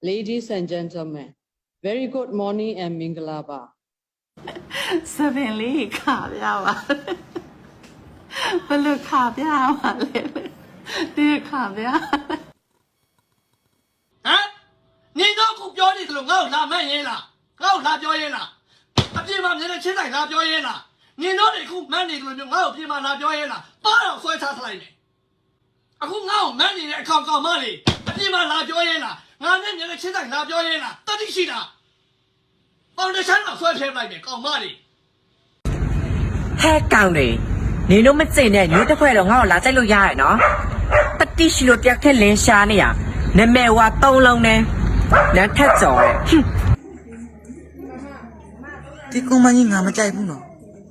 Ladies and gentlemen, very good morning and Mingalaba. 7လေးခါပြပါဘယ်လိုခါပြပါလဲဒီခါပြဟမ်နင်တော့ခုပြောနေသလိုငါ့ကိုလာမှန်းရင်လားငါ့ကိုလာပြောရင်လားအပြင်မှာမြင်တဲ့ချင်းတိုင်းလာပြောရင်လားနင်တို့တွေခုမှန်းနေသလိုမျိုးငါ့ကိုပြင်မှာလာပြောရင်လားပါတော့ဆွဲချထားလိုက်မယ်အခုငါ့ကိုမှန်းနေတဲ့အကောင်ကောင်မလေးအပြင်မှာလာပြောရင်လားငါနဲ့မြင်တဲ့ချင်းတိုင်းလာပြောရင်လားတတိရှိတာပေါင်တချမ်းတော့ဆွဲဖျက်လိုက်မယ်ကောင်မလေးဟဲ့ကောင်လေနေလို့မစိမ့်နဲ့ညို့တစ်ခွဲတော့ငါ့ကိုလာကြိုက်လို့ရရနော်တတိရှိလို့တယောက်ထက်လင်းရှားနေရနာမည်ဝါ3လုံးနဲ့လမ်းထက်ကြော်တဲ့ဒီကောင်မကြီးငါမကြိုက်ဘူးနော်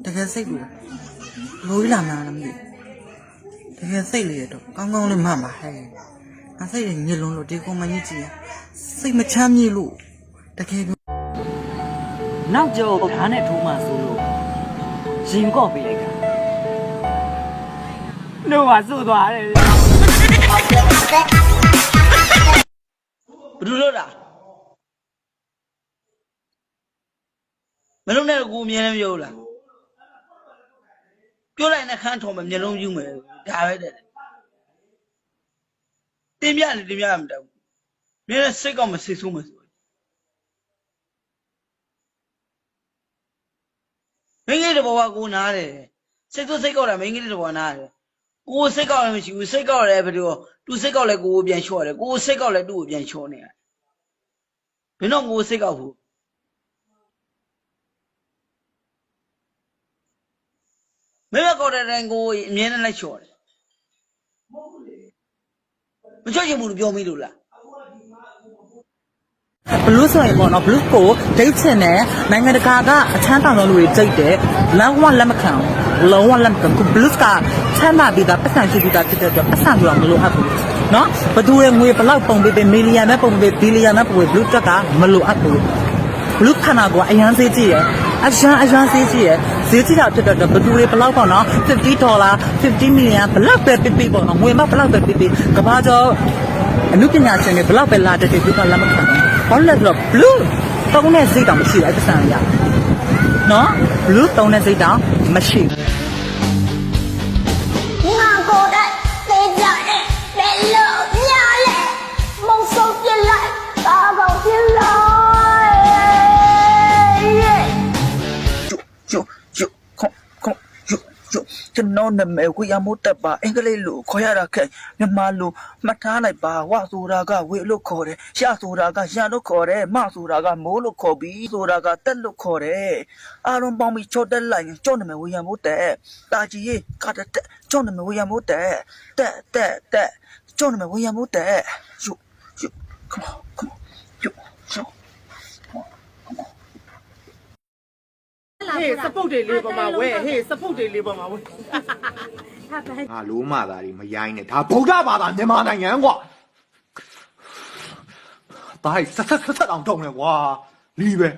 တကယ်စိတ်ဘူးလိုကြီးလာမှန်းလည်းမသိတကယ်စိတ်လေးရတော့ကောင်းကောင်းလေးမှန်ပါဟဲ့ငါစိတ်ရညစ်လုံးလို့ဒီကောင်မကြီးကြည့်ရစိတ်မချမ်းမြေ့လို့တကယ်နောက်ကျော်ဓာတ်နဲ့ထိုးမှဆိုလို့ရင်ကော့ပေးလိုက်တာနှုတ်ကစွတ်သွားတယ်ဘယ်လိုလုပ်တာမလုံးနဲ့ကိုအမြဲတမ်းပြောလားပြောလိုက်နဲ့ခန်းထော်မယ်မျက်လုံးပြူးမယ်ဒါပဲတဲ့တင်ပြတယ်တင်ပြမှာမတောက်ဘူးမြဲစိတ်ကောက်မစိတ်ဆိုးမယ်ဆိုမင်းကြီးတဘောကကိုနားတယ်စိတ်ဆိုးစိတ်ကောက်တာမင်းကြီးတဘောနားတယ်ကိုစိတ်ကောက်လည်းမရှိဘူးစိတ်ကောက်လည်းဘယ်လိုသူစိတ်ကောက်လည်းကိုကိုပြန်လျှော့တယ်ကိုစိတ်ကောက်လည်းသူ့ကိုပြန်လျှော့နေတယ်ဘယ်တော့ကိုစိတ်ကောက်ဘူးမင်းကောက်တဲ့တိုင်ကိုအမြဲတမ်းလိုက်လျှော့တယ်မချွတ်ချင်ဘူးလို့ပြောမိလို့လားဘလူးဆိုရင်ပေါ့နော်ဘလူးကိုဒိတ်ချင်တယ်နိုင်ငံတကာကအချမ်းတောင်တော်လူတွေကြိတ်တယ်လမ်းဝလက်မခံလုံးဝလက်မခံဘလူးကချမ်းသာပြီးသားပတ်စံရှိပြီးသားဖြစ်တဲ့အတွက်ပတ်စံပြောင်းမလို့အပ်ဘူးနော်ဘသူရဲ့ငွေဘလောက်ပုံပေးပေးမီလီယံနဲ့ပုံပေးဘီလီယံနဲ့ပုံပေးဘလူးတက်ကမလို့အပ်ဘူးဘလူးခနာကအရန်သေးကြည့်ရအရန်သေးကြည့်ရဈေးကြီးတာဖြစ်တဲ့ဘသူတွေဘလောက်ပေါ့နော်$50 50 million ဘလောက်ပဲပြပြပေါ့နော်ငွေမဘလောက်ပဲပြပြကဘာကျော်အမှုပညာရှင်တွေဘလောက်ပဲလာတဲ့ဒီကလက်မခံဘာလို့လဲဆိုတော့ blue တုံးတဲ့စိတ်တောင်မရှိဘူးအဲ့ပစံရနော် blue တုံးတဲ့စိတ်တောင်မရှိဘူးငါကိုယ်တိုင်သိကြတယ်ဘယ်လိုပြလဲမုံဆုံးပြလိုက်ကားကောင်ပြလိုက်ကျွန်တော်နာမည်ဝေယမိုးတက်ပါအင်္ဂလိပ်လိုခေါ်ရတာခက်မြန်မာလိုမှတ်ထားလိုက်ပါဝဆိုတာကဝေလို့ခေါ်တယ်ရှဆိုတာကရန်လို့ခေါ်တယ်မဆိုတာကမိုးလို့ခေါ်ပြီးဆိုတာကတက်လို့ခေါ်တယ်အားလုံးပေါင်းပြီးချော့တက်လိုက်ရင်ကျောင်းနာမည်ဝေယမိုးတက်တာကြီးရေကတက်ကျောင်းနာမည်ဝေယမိုးတက်တက်ကျောင်းနာမည်ဝေယမိုးတက်ယူ come on ယူ ဟေးစပုတ်တွေလေးပေါ်မှာဝဲဟေးစပုတ်တွေလေးပေါ်မှာဝဲငါလိုမှသာဒီမရိုင်းနဲ့ဒါဗုဒ္ဓဘာသာမြန်မာနိုင်ငံကွာဒါဆက်အောင်ထုံးတယ်ကွာလီးပဲ